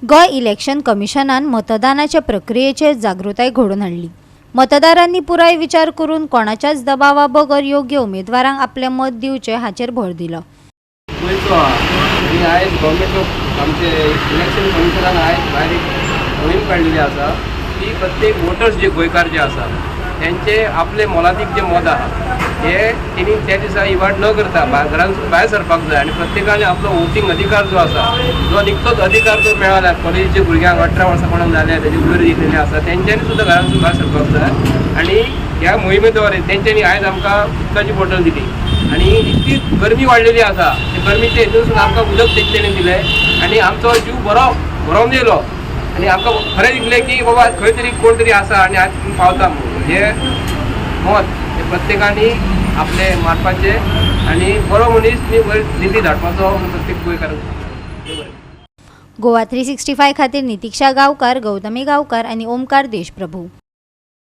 गोय इलेक्शन कमिशनान मतदानाच्या प्रक्रियेचेर जागृताय घडोवन हाडली। मतदारांनी पुराय विचार करून कोणाच्याच दबावा बगर योग्य उमेदवारांक आपले मत दिवचे हाचेर भर दिलो। आयज गव्हर्मेंट ऑफ आमचे इलेक्शन कमिशनान आयज भायर एक मोहीम काडलेली आसा की प्रत्येक वोटर्स जे गोंयकार जे आसा त्यांचे आपले मोलादीक जे मत आहा हे तेणी त्या दिसा इवाड न करता घरान भायर सरपाक जाय आनी प्रत्येकाने आपलो वोटींग अधिकार जो आसा जो निकतोच अधिकार जो मेळाला कॉलेजीच्या भुरग्यांक 18 वर्सां कोणाक जाल्या तेजी उमेर दिलेली आसा तेंच्यांनी सुद्दां घरानसून भायर सरपाक जाय। आनी ह्या मोहिमे द्वारे तेंच्यांनी आयज आमकां उदकाची बॉटल दिली आनी इतकी गरमी वाडलेली आसा ते गरमीचे हितून आमकां उदक तेंच्यांनी दिलें आनी आमचो जीव बरो भरोवन येयलो आनी आमकां खरें दिसलें की बाबा खंय तरी कोण तरी आसा आनी आज पावता म्हणून हे मत प्रत्येकानी आपले मारपाचे आणि बरो मनीस निधी धाडपाचो प्रत्येक गोंयकाराक। गोवा 365 खातीर नितीक्षा गांवकार, गौतमी गांवकार आणि ओमकार देशप्रभू।